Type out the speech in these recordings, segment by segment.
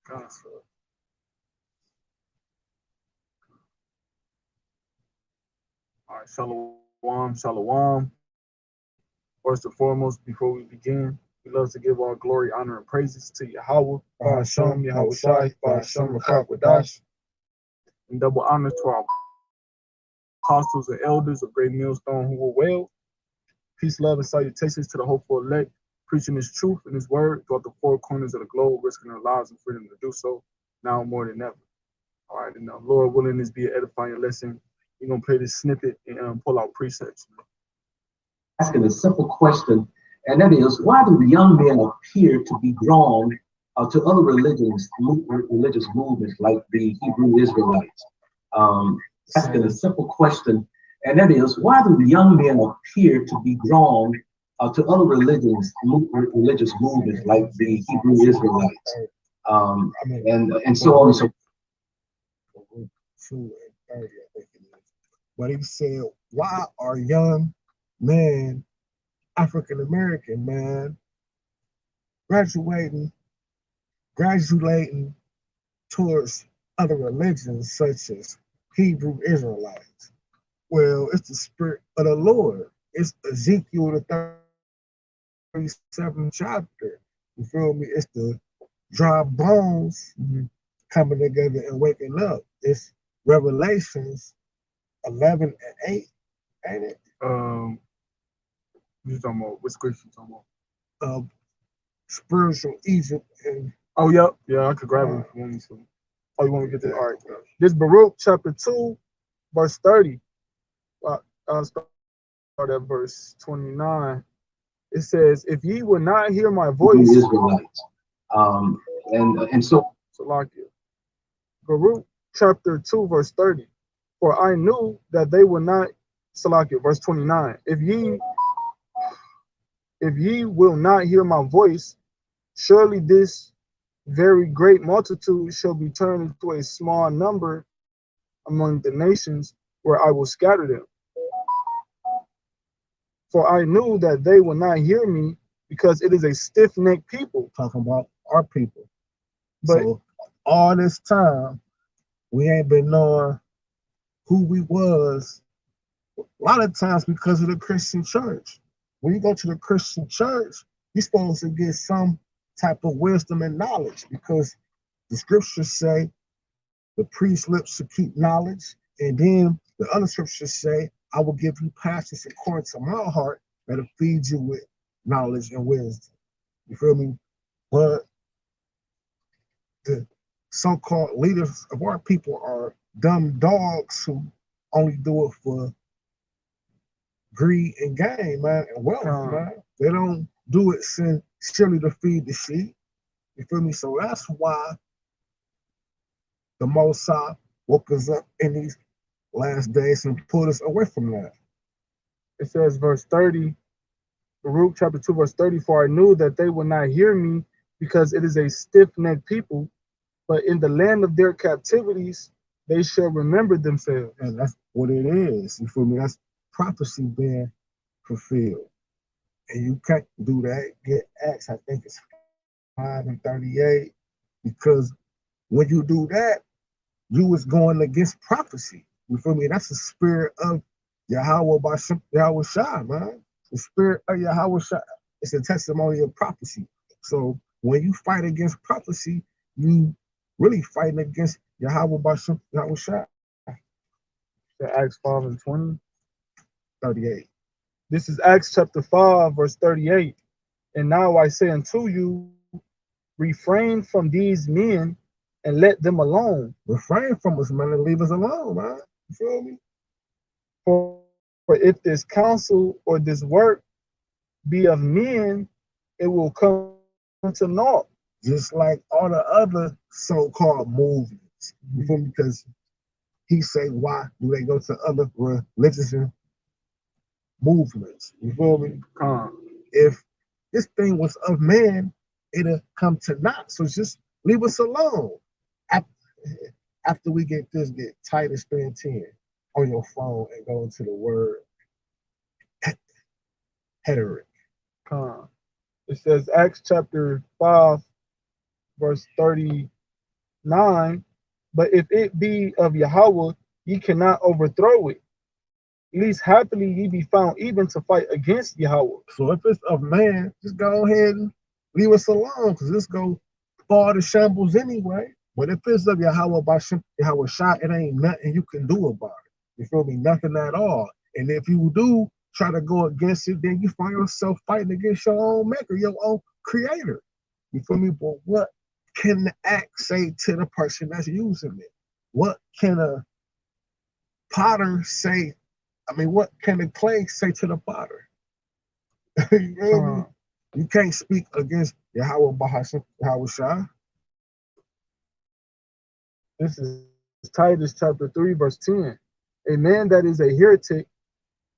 Gospel. All right, shalom, shalom. First and foremost, before we begin, we love to give all glory, honor, and praises to Yahweh, Hashem, Yahweh Shai, Hashem, Rakakwadash, and double honors to our apostles and elders of Great Millstone who were well. Peace, love, and salutations to the hopeful elect, preaching His truth and His word throughout the four corners of the globe, risking their lives and freedom to do so, now more than ever. All right, and Lord willing, this be an edifying lesson. We're going to play this snippet and pull out precepts. Asking a simple question, and that is, why do the young men appear to be drawn to other religious movements like the Hebrew Israelites? Asking a simple question, and that is, why do the young men appear to be drawn to other religious movements like the Hebrew Israelites? And so on and so forth. 2 and 30, I think it is. But he said, why are young men, African American man, graduating towards other religions such as Hebrew Israelites? Well, it's the spirit of the Lord. It's Ezekiel the 37th chapter. You feel me? It's the dry bones coming together and waking up. It's Revelations 11 and 8, ain't it? You talking about what scripture you talking about? Spiritual Egypt and oh yeah, I could grab it if you want me to. Oh, you want me to get that? All right. This Baruch chapter 2, verse 30. I'll start at verse 29. It says, "If ye will not hear my voice," Israelites. And so Salakia. Baruch chapter 2, verse 30. For I knew that they would not, Salakia, verse 29. If ye will not hear my voice, surely this very great multitude shall be turned into a small number among the nations where I will scatter them. For I knew that they will not hear me, because it is a stiff-necked people. Talking about our people. But so all this time, we ain't been knowing who we was. A lot of times because of the Christian church. When you go to the Christian church, you're supposed to get some type of wisdom and knowledge, because the scriptures say the priest's lips should keep knowledge, and then the other scriptures say, I will give you pastors according to my heart that'll feed you with knowledge and wisdom. You feel me? But the so-called leaders of our people are dumb dogs who only do it for greed and gain, man, and wealth, man. They don't do it sincerely to feed the sheep. You feel me? So that's why the Most High woke us up in these last days and pulled us away from that. It says, verse 30, Baruch chapter 2, verse 30, for I knew that they would not hear me, because it is a stiff-necked people, but in the land of their captivities they shall remember themselves. And that's what it is. You feel me? That's prophecy being fulfilled. And you can't do that. Get Acts, I think it's 5 and 38, because when you do that, you was going against prophecy. You feel me? That's the spirit of Yahweh by Yahweh Shai, man. The spirit of Yahweh Shai. It's a testimony of prophecy. So when you fight against prophecy, you really fighting against Yahweh by Yahweh Shai. Acts 5 and 20. 38. This is Acts chapter 5, verse 38. And now I say unto you, refrain from these men and let them alone. Refrain from us, man, and leave us alone, man. You feel me? For if this counsel or this work be of men, it will come to naught. Just like all the other so-called movements. You feel me? Because he say, why do they go to other religious movements? You feel me? If this thing was of man, it'll come to naught. So just leave us alone. After we get this, get Titus 3 and 10 on your phone and go into the word heteric. It says Acts chapter 5, verse 38. 9. But if it be of Yahweh, ye cannot overthrow it. Least happily ye be found even to fight against Yahweh. So if it's of man, just go ahead and leave us alone, because this go fall to shambles anyway. But if it's of Yahweh by Yahweh shot, it ain't nothing you can do about it. You feel me? Nothing at all. And if you do try to go against it, then you find yourself fighting against your own maker, your own creator. You feel me? But what can the act say to the person that's using it? What can a potter say? I mean, what can the clay say to the potter? You feel me? You can't speak against Yahweh Bahashim, Yahweh Shah. This is Titus chapter 3, verse 10. A man that is a heretic,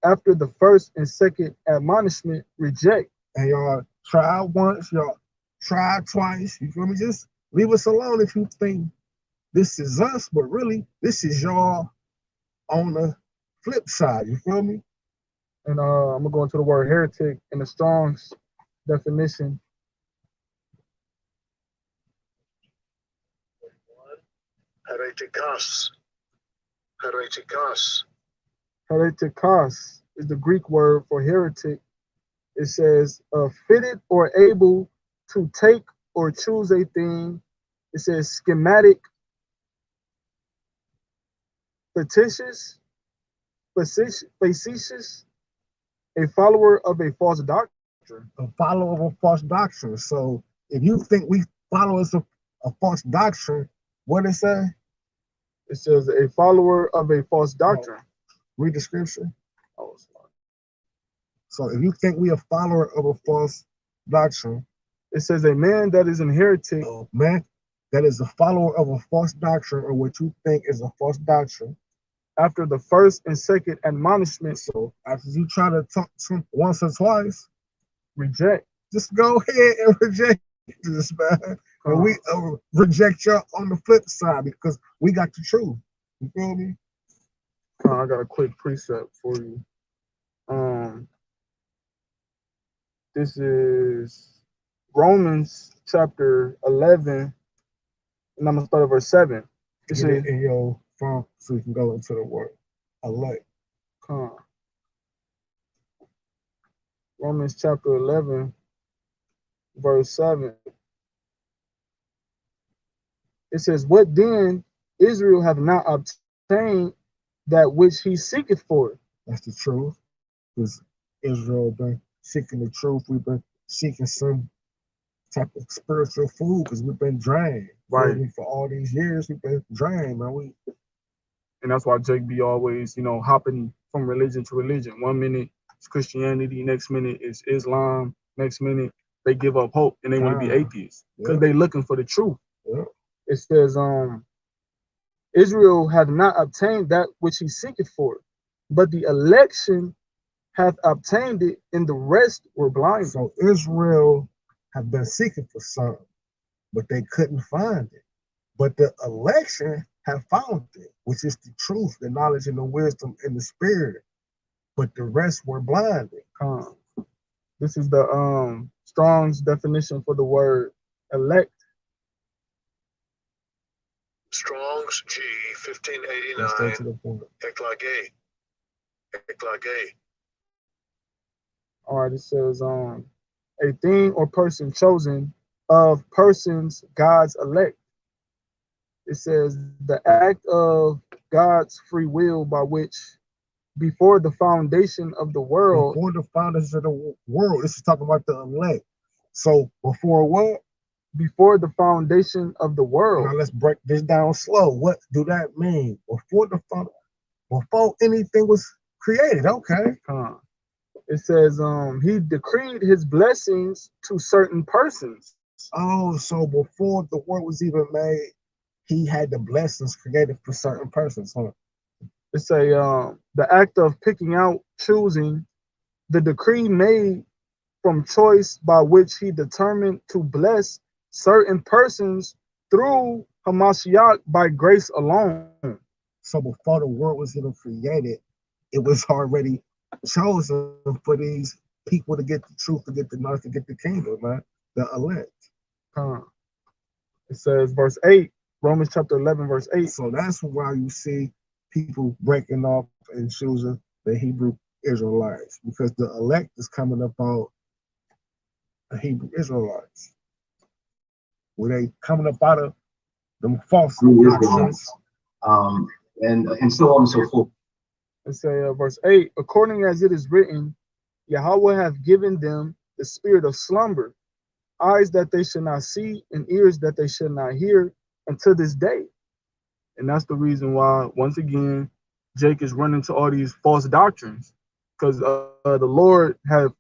after the first and second admonishment, reject. And y'all try once, y'all try twice. You feel me? Just leave us alone if you think this is us, but really, this is y'all on the flip side. You feel me? And I'm gonna go into the word heretic in the Strong's definition. Heretikos. Heretikos. Heretikos is the Greek word for heretic. It says fitted or able to take or choose a thing. It says schematic, facetious, a follower of a false doctrine. A follower of a false doctrine. So if you think we follow us a false doctrine, what it say? It says a follower of a false doctrine. Read the scripture. Oh, sorry. So if you think we a follower of a false doctrine, it says a man that is an heretic. A man that is a follower of a false doctrine, or what you think is a false doctrine, after the first and second admonishment. So after you try to talk to him once or twice, reject. Just go ahead and reject this, man. And we reject you on the flip side because we got the truth. You feel me? I got a quick precept for you. This is Romans chapter 11, and I'm gonna start at verse 7. Get it in your phone so you can go into the word. Elect. Romans chapter 11, verse 7. It says, what then Israel have not obtained that which he seeketh for? That's the truth. Because Israel been seeking the truth. We've been seeking some type of spiritual food because we've been drained. Right. For all these years, we've been drained, man. And that's why Jake be always, hopping from religion to religion. 1 minute it's Christianity, next minute it's Islam, next minute they give up hope and they want to be atheists because they looking for the truth. Yeah. It says, Israel hath not obtained that which he seeketh for, but the election hath obtained it, and the rest were blind. So Israel have been seeking for something, but they couldn't find it. But the election have found it, which is the truth, the knowledge, and the wisdom, and the spirit. But the rest were blinded. This is the Strong's definition for the word elect. Strong's G 1589. Eklage. All right, it says a thing or person chosen of persons God's elect. It says the act of God's free will by which before the foundation of the world. Before the foundation of the world, this is talking about the elect. So before what? Before the foundation of the world. Now let's break this down slow. What do that mean? Before anything was created, okay. It says he decreed his blessings to certain persons. Oh, so before the world was even made, he had the blessings created for certain persons, huh? It's the act of picking out, choosing, the decree made from choice by which he determined to bless certain persons through Hamashiach by grace alone. So before the world was even created, it was already chosen for these people to get the truth, to get the knowledge, to get the kingdom, man. The elect. It says, verse 8, Romans chapter 11, verse 8. So that's why you see people breaking off and choosing the Hebrew Israelites, because the elect is coming about the Hebrew Israelites, where they coming up out of them false Israelites, and so on and so forth. Let's say verse 8, according as it is written, Yahweh hath given them the spirit of slumber, eyes that they should not see, and ears that they should not hear until this day. And that's the reason why, once again, Jake is running to all these false doctrines, because the Lord have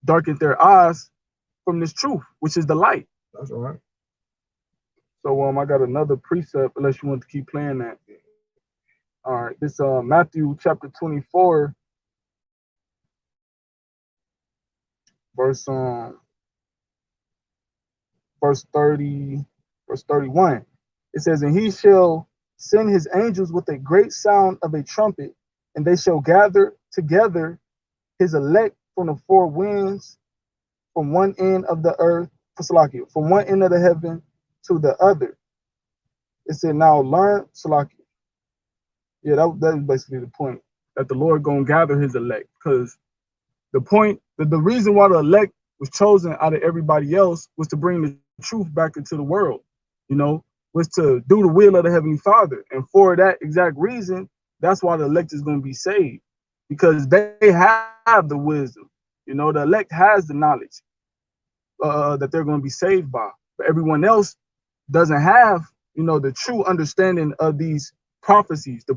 darkened their eyes from this truth, which is the light. That's all right. So I got another precept, unless you want to keep playing that. All right, this Matthew chapter 24, verse 30, verse 31. It says, and he shall send his angels with a great sound of a trumpet, and they shall gather together his elect from the four winds, from one end of the earth, from one end of the heaven to the other. It said, now learn, Salaki. Yeah, that is basically the point, that the Lord gonna gather his elect, because the point, the reason why the elect was chosen out of everybody else was to bring the truth back into the world, was to do the will of the Heavenly Father. And for that exact reason, that's why the elect is going to be saved, because they have the wisdom. The elect has the knowledge that they're going to be saved by. But everyone else doesn't have, the true understanding of these prophecies, the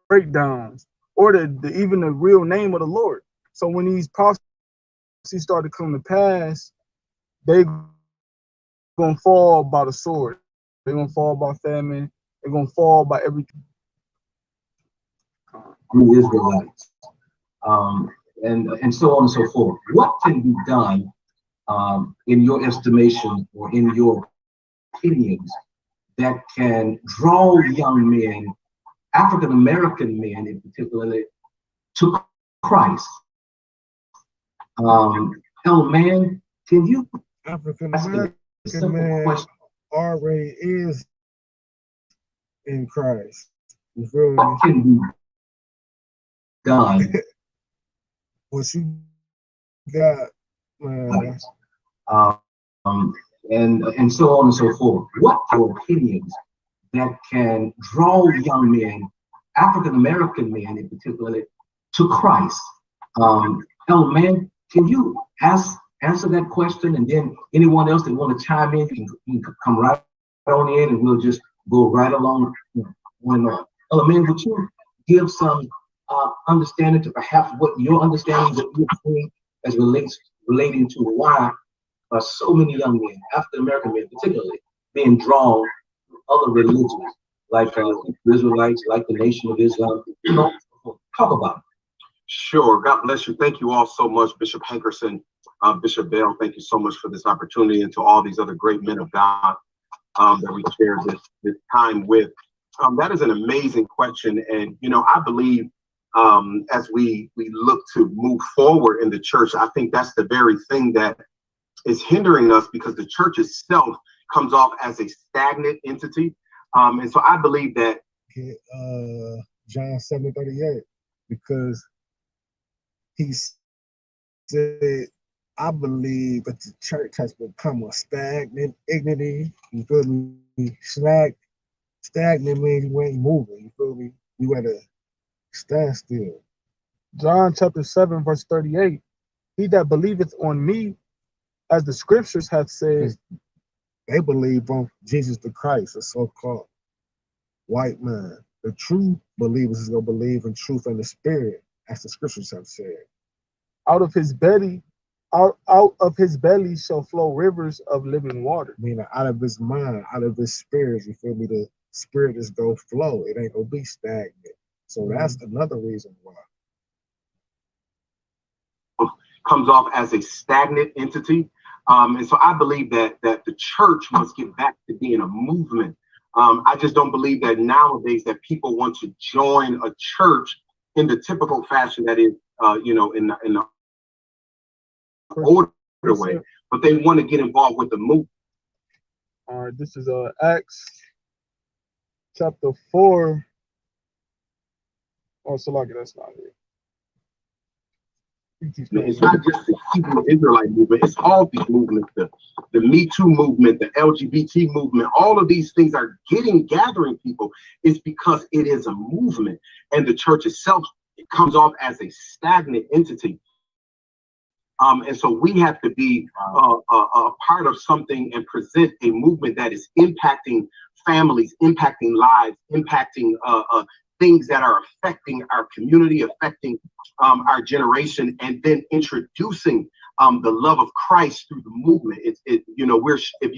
breakdowns, or even the real name of the Lord. So when these prophecies start to come to pass, they're going to fall by the sword. They're going to fall by famine. They're going to fall by everything. The Israelites, and so on and so forth. What can be done, in your estimation or in your opinions, that can draw young men, African American men in particular, to Christ? Man, can you African American man already is in Christ. You feel me? What can be done? What you got, man? And so on and so forth. What are your opinions that can draw young men, African American men in particular, to Christ? Man, can you answer that question, and then anyone else that want to chime in, you can come right on in, and we'll just go right along. Man, would you give some understanding to perhaps what your understanding that you're doing as relating to why so many young men, African American men particularly, being drawn to other religions like Israelites, like the Nation of Islam? Talk about it. Sure. God bless you. Thank you all so much, Bishop Hankerson, Bishop Bell. Thank you so much for this opportunity, and to all these other great men of God that we share this time with. That is an amazing question, and I believe as we look to move forward in the church, I think that's the very thing that is hindering us, because the church itself comes off as a stagnant entity, and so I believe that John 7:38, because he said, I believe that the church has become a stagnant entity. You feel me? Stagnant means you ain't moving. You feel me? You at a standstill. John chapter 7, verse 38. He that believeth on me, as the scriptures have said. They believe on Jesus the Christ, a so-called white man. The true believers is going to believe in truth and the spirit, as the scriptures have said. Out of his belly shall flow rivers of living water. Meaning out of his mind, out of his spirit, you feel me? The spirit is going to flow. It ain't going to be stagnant. So that's another reason why. Comes off as a stagnant entity. And so I believe that the church must get back to being a movement. I just don't believe that nowadays that people want to join a church in the typical fashion that is, in the older way, but they want to get involved with the movement. All right, this is Acts chapter 4. Oh, so lucky that's not it. It's not just the Hebrew Israelite movement, it's all these movements, the Me Too movement, the LGBT movement, all of these things are gathering people. It's because it is a movement, and the church itself, it comes off as a stagnant entity. And so we have to be a part of something and present a movement that is impacting families, impacting lives, impacting things that are affecting our community, affecting our generation, and then introducing the love of Christ through the movement. If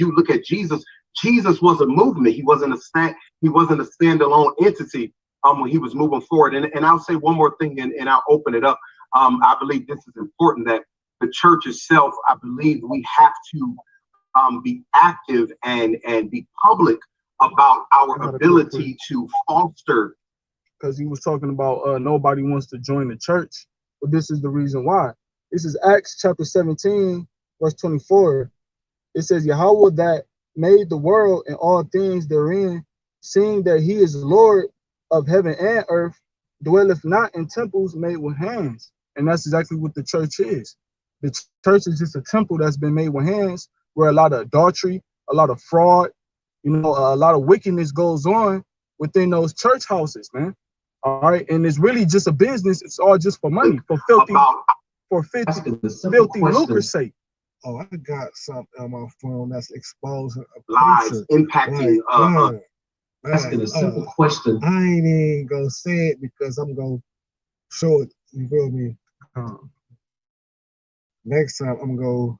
you look at Jesus, Jesus was a movement. He wasn't a standalone entity when he was moving forward. And I'll say one more thing, and I'll open it up. I believe this is important, that the church itself, I believe we have to be active and be public about our ability to foster. Because he was talking about nobody wants to join the church, but this is the reason why. This is Acts chapter 17, verse 24. It says, Yahweh that made the world and all things therein, seeing that he is Lord of heaven and earth, dwelleth not in temples made with hands. And that's exactly what the church is. The church is just a temple that's been made with hands, where a lot of adultery, a lot of fraud, a lot of wickedness goes on within those church houses, man. All right, and it's really just a business. It's all just for money, for filthy lucre's sake. Oh, I got something on my phone that's exposing lives, impacting. Asking a simple question. I ain't even gonna say it because I'm gonna show it. You feel me? Next time I'm gonna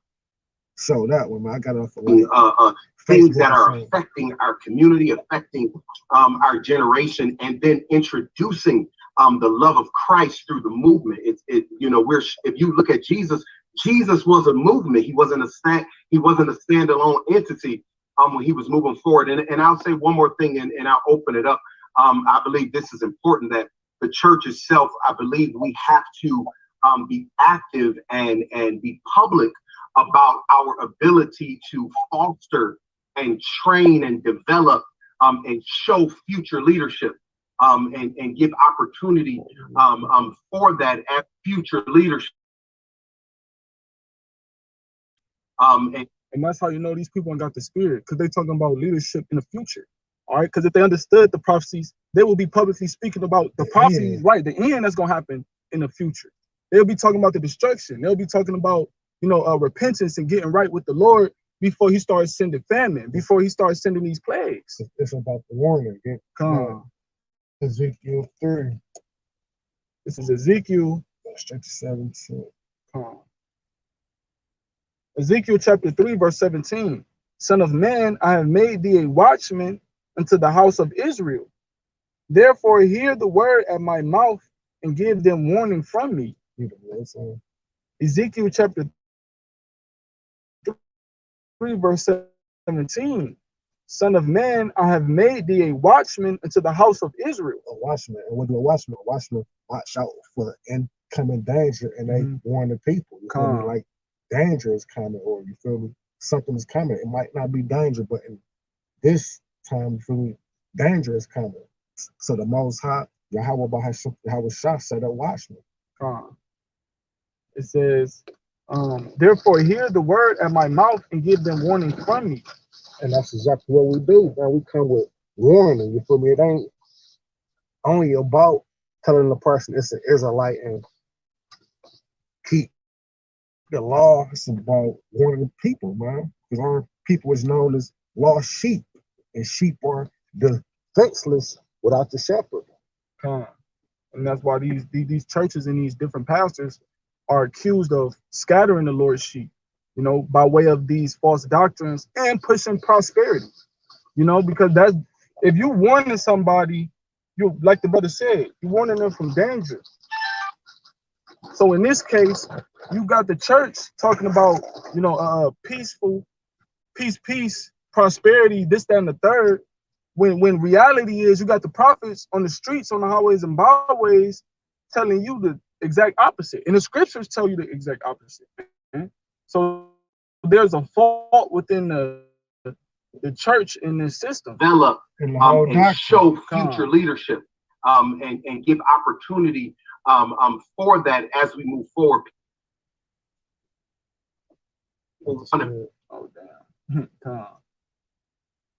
show that one. Man. I got it off of things that are affecting our community, affecting our generation, and then introducing the love of Christ through the movement. If you look at Jesus, Jesus was a movement. He wasn't a standalone entity when he was moving forward. And I'll say one more thing, and I'll open it up. I believe this is important, that the church itself, I believe we have to be active and be public about our ability to foster and train and develop and show future leadership and give opportunity for that at future leadership. And that's how you know these people ain't got the spirit, because they talking about leadership in the future. All right, because if they understood the prophecies, they will be publicly speaking about the prophecies, right? The end that's gonna happen in the future. They'll be talking about the destruction. They'll be talking about repentance and getting right with the Lord before he starts sending famine, before he starts sending these plagues. It's about the warning. Ezekiel 3. This is Ezekiel chapter 17. Ezekiel chapter 3, verse 17. Son of man, I have made thee a watchman unto the house of Israel. Therefore hear the word at my mouth and give them warning from me. Ezekiel chapter 3, verse 17. Son of man, I have made thee a watchman unto the house of Israel. A watchman. And what do a watchman? A watchman watch out for incoming danger, and they warn the people. You feel me? Like danger is coming, or you feel me? Something is coming. It might not be danger, but in this time, you feel me? Danger is coming. So the Most High, Yahweh Shah said a watchman. It says, therefore hear the word at my mouth and give them warning from me. And that's exactly what we do, man. We come with warning, you feel me? It ain't only about telling the person it's an Israelite and keep the law. It's about warning the people, man. Because our people is known as lost sheep, and sheep are defenseless without the shepherd. And that's why these churches and these different pastors are accused of scattering the Lord's sheep, by way of these false doctrines and pushing prosperity, because that's, if you warning somebody, you, like the brother said, you're warning them from danger. So in this case, you got the church talking about, peaceful, peace, prosperity, this, that, and the third, when reality is you got the prophets on the streets, on the highways and byways, telling you the exact opposite. And the scriptures tell you the exact opposite. So there's a fault within the the church in this system. Develop And the whole and doctrine. show future leadership and give opportunity for that as we move forward. Oh damn.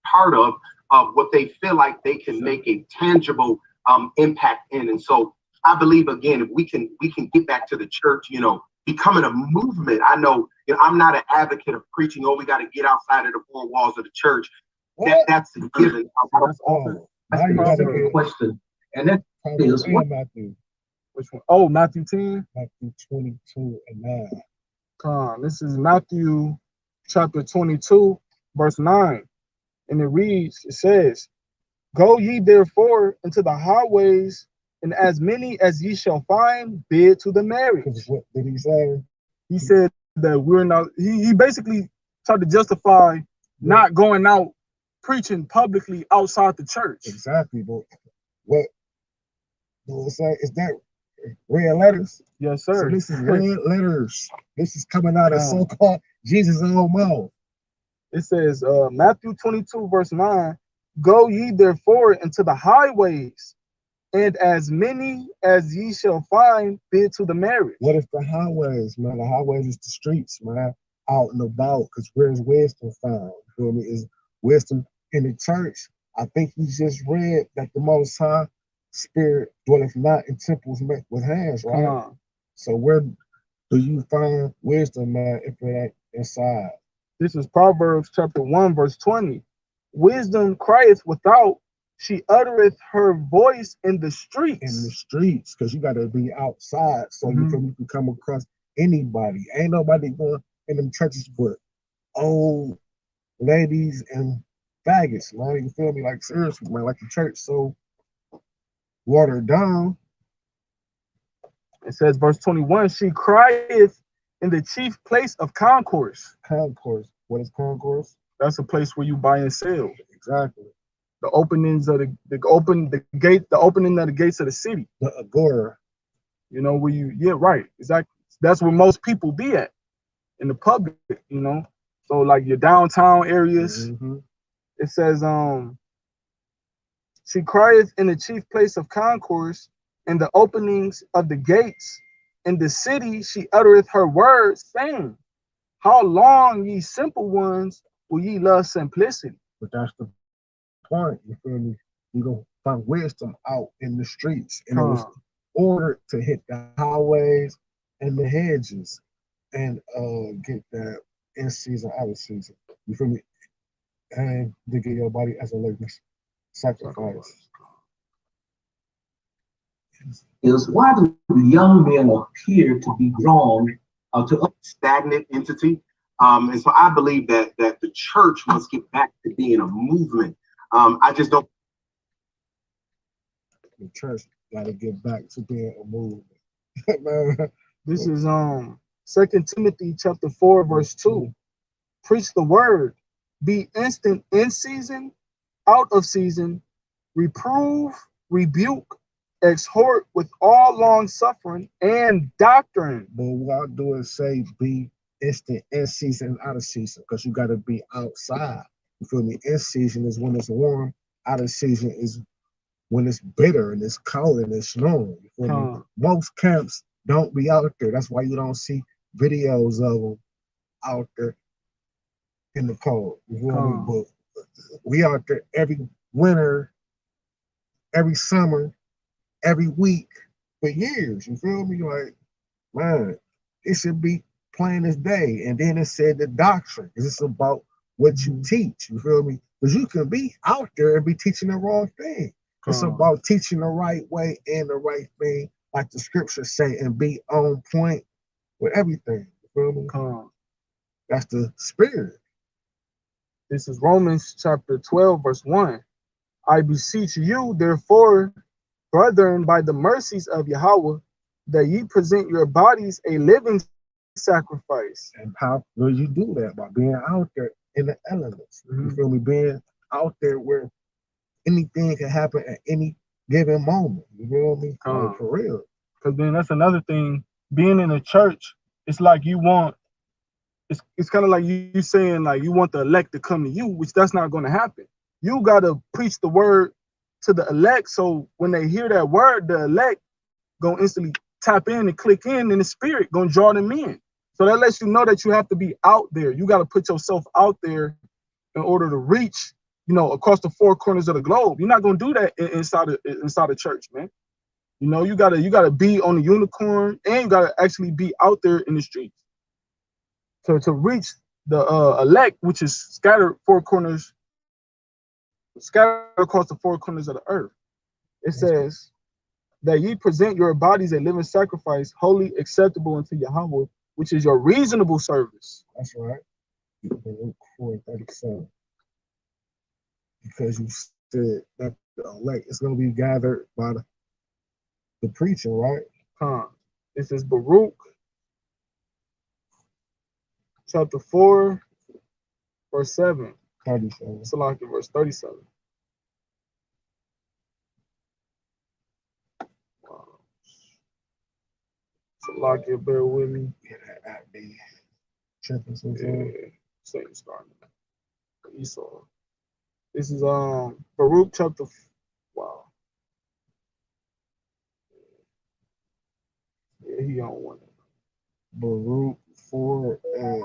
Part of what they feel like they can make a tangible impact in. And so I believe, again, if we can get back to the church, you know, becoming a movement. I know, you know, I'm not an advocate of preaching, oh, we got to get outside of the four walls of the church. That's a given. That's all. Now you got to get question, and that is what Matthew. Which one? Oh, Matthew 10. Matthew 22:9. This is Matthew chapter 22, verse 9. And it reads, it says, "Go ye therefore into the highways, and as many as ye shall find, bid to the marriage." What did he say? He said that we're not, he basically tried to justify not going out preaching publicly outside the church. Exactly, but what do it say? Is that red letters? Yes, So sir. this is red letters. This is coming out of so-called Jesus' own mouth. It says, Matthew 22, verse 9, "Go ye therefore into the highways, and as many as ye shall find, bid to the marriage." What is the highways, man? The highways is the streets, man, out and about, because where's wisdom found? You feel me? Is wisdom in the church? I think we just read that the Most High Spirit dwelleth not in temples made with hands, right? So where do you find wisdom, man, if it ain't inside? This is Proverbs chapter 1, verse 20. "Wisdom crieth without, she uttereth her voice in the streets." In the streets, because you got to be outside so you can come across anybody. Ain't nobody going in them churches but old ladies and faggots, man. You feel me? Like, seriously, man, like the church so watered down. It says, verse 21, "She crieth in the chief place of concourse." Concourse. What is concourse? That's a place where you buy and sell. Exactly. The openings of the opening of the gates of the city. The agora. You know, where you, yeah, right. Exactly. That's where most people be at in the public, you know. So like your downtown areas. It says, "She crieth in the chief place of concourse, in the openings of the gates. In the city she uttereth her words, saying, How long, ye simple ones, will ye love simplicity?" But that's the point. You feel me? You gonna find wisdom out in the streets, and it was ordered to hit the highways and the hedges and get that in season, out of season. You feel me? And to get your body as a living sacrifice. is why do young men appear to be drawn to a stagnant entity? And so I believe that the church must get back to being a movement. I just don't. The church got to get back to being a movement. This is 2 Timothy chapter 4, verse 2. "Preach the word, be instant in season, out of season, reprove, rebuke, exhort with all long suffering and doctrine." But what do it say? Be instant in season, out of season, because you got to be outside. You feel me? In season is when it's warm. Out of season is when it's bitter and it's cold and it's snowing. You feel me? Most camps don't be out there. That's why you don't see videos of them out there in the cold. You feel me? But we out there every winter, every summer, every week for years. You feel me? Like, man, it should be plain as day. And then it said the doctrine, because it's about what you teach. You feel me? Because you can be out there and be teaching the wrong thing. It's about teaching the right way and the right thing, like the scriptures say, and be on point with everything. You feel me? That's the spirit. This is Romans chapter 12, verse 1. "I beseech you, therefore, brethren, by the mercies of Yahweh, that ye present your bodies a living sacrifice." And how will you do that? By being out there in the elements. You feel me? Being out there where anything can happen at any given moment. You feel me? Like, for real. Because then that's another thing. Being in a church, it's like it's kind of like you saying like you want the elect to come to you, which that's not going to happen. You got to preach the word to the elect, so when they hear that word, the elect gonna instantly tap in and click in the spirit, gonna draw them in. So that lets you know that you have to be out there. You got to put yourself out there in order to reach, across the four corners of the globe. You're not gonna do that inside the church, man. You gotta be on the unicorn, and you gotta actually be out there in the streets to reach the elect, which is scattered across the four corners of the earth. It says that ye present your bodies a living sacrifice, holy, acceptable unto Yahweh, which is your reasonable service. That's right. Luke 4:37. Because you said that the elect is going to be gathered by the preacher, right? This is Baruch chapter 4, verse 7. 37. Salaki, verse 37. Salaki, bear with me. Yeah, that be tripping sometimes. Satan starting. Esau. This is Baruch chapter. Wow. Yeah, he on one. Baruch 4 and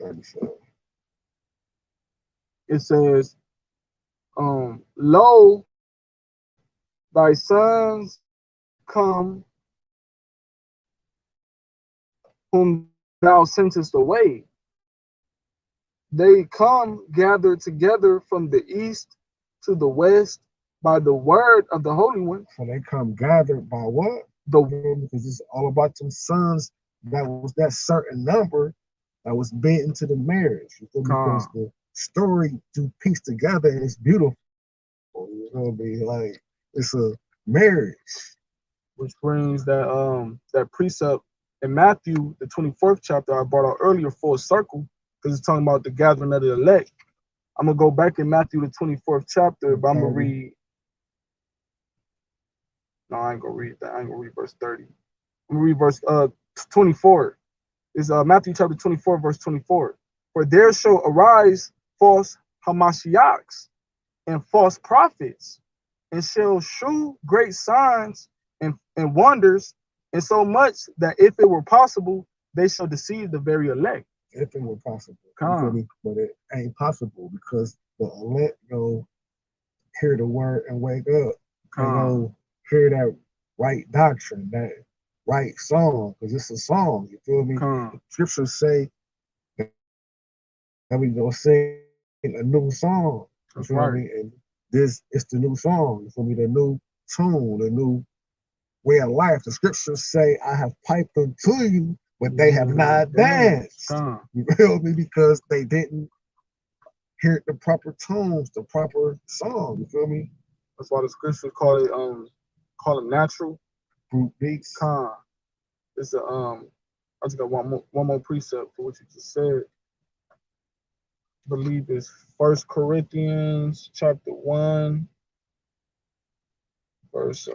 37. It says, lo, thy sons come whom thou sentest away. They come gathered together from the east to the west by the word of the Holy One. So they come gathered by what? Because it's all about them sons. That was that certain number that was bent into the marriage. Because the story to piece together is beautiful. You know, be like it's a marriage. Which brings that precept in Matthew, the 24th chapter I brought out earlier, full circle, because it's talking about the gathering of the elect. I'm gonna go back in Matthew, the 24th chapter, but I'm gonna read. No, I ain't gonna read that. I ain't gonna read verse 30. I'm gonna read verse 24. It's Matthew chapter 24, verse 24. For there shall arise false Hamashiachs and false prophets, and shall shew great signs and wonders, and so much that if it were possible, they shall deceive the very elect. If it were possible. But it ain't possible because the elect go hear the word and wake up. And go hear that right doctrine, that right song, because it's a song, you feel me? The scriptures say that we gonna sing a new song. You feel me? And this is the new song. You feel me? The new tune, the new way of life. The scriptures say, I have piped unto you, but they have not danced. You feel me? Because they didn't hear the proper tones, the proper song. You feel me? That's why the scriptures call them natural group beats. It's I just got one more precept for what you just said. I believe it's 1 Corinthians chapter 1, verse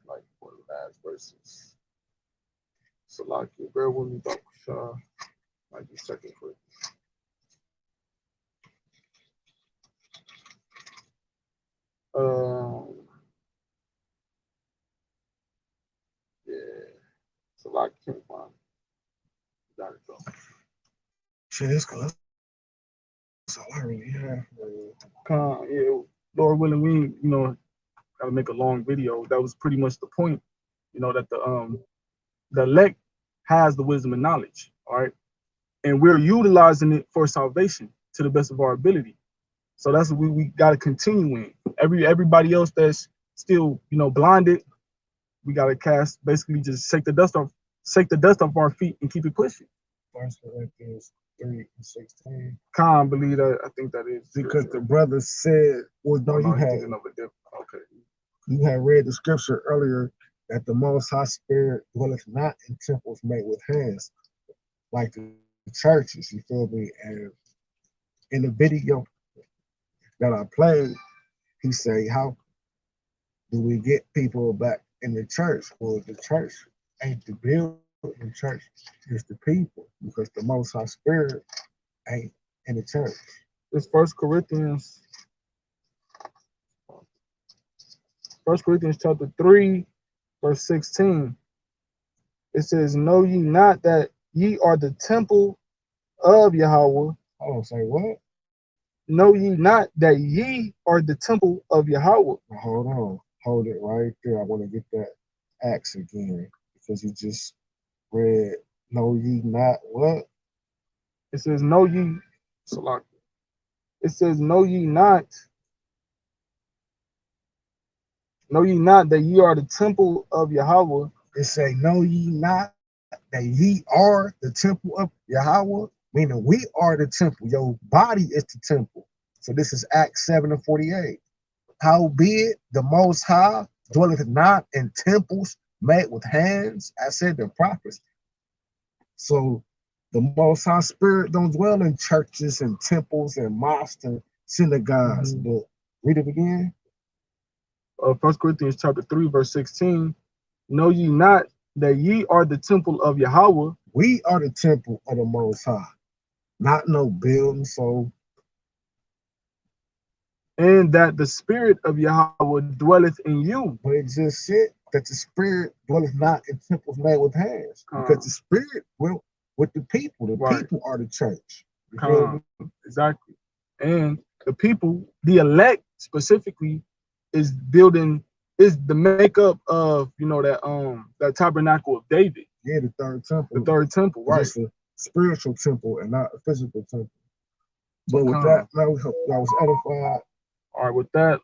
like one of the last verses. Salaki, bear with me, Dr. Shah. Might be second Corinthians. Yeah. Salaki, can't find it. Got it though. Shit, it's close. That's all I really have. Yeah, Lord willing, we gotta make a long video. That was pretty much the point. That the elect has the wisdom and knowledge, all right, and we're utilizing it for salvation to the best of our ability. So that's what we got to continue in. Everybody else that's still blinded, we got to basically just shake the dust off our feet and keep it pushing. 1 Corinthians 3:16. Can't believe that. I think that is because the brother said, well, no, you had okay. You had read the scripture earlier that the Most High Spirit dwelleth not in temples made with hands, like the churches. You feel me? And in the video that I played, he say, how do we get people back in the church? Well, the church ain't the building. the church is the people, because the Most High Spirit ain't in the church. It's First Corinthians chapter 3, verse 16. It says, "Know ye not that ye are the temple of Yahweh?" Oh, say what? Know ye not that ye are the temple of Yahweh? Now, hold on. Hold it right there. I want to get that Acts again, because you just read, know ye not what? It says, "Know ye," Salak. It says, know ye not that ye are the temple of Yahweh." It say, know ye not that ye are the temple of Yahweh? Meaning we are the temple. Your body is the temple. So this is Acts 7:48. Howbeit the Most High dwelleth not in temples made with hands, as said the prophets. So the Most High Spirit don't dwell in churches and temples and mosques and synagogues. But read it again. 1 Corinthians chapter 3, verse 16. "Know ye not that ye are the temple of Yahweh?" We are the temple of the Most High, not no building. So "And that the Spirit of Yahweh dwelleth in you." but it just said that the Spirit dwelleth not in temples made with hands, because the Spirit will with the people. The people are the church. You feel me? Exactly. And the people, the elect specifically, is the makeup of, that tabernacle of David. Yeah, the third temple. The third temple, right? It's a spiritual temple and not a physical temple. But with that, man, we hope y'all was edified. All right, with that,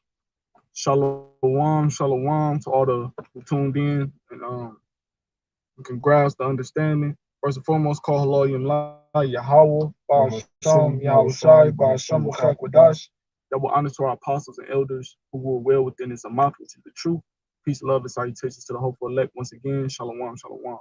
shalom, shalom to all the who tuned in, and we can grasp the understanding. First and foremost, call hello Yahweh, Ba'asham, Yahweh Shai, Ba'asham, Wadash. Double honor to our apostles and elders who were well within this amount, which is the truth. Peace, love, and salutations to the hopeful elect once again. Shalom, shalom.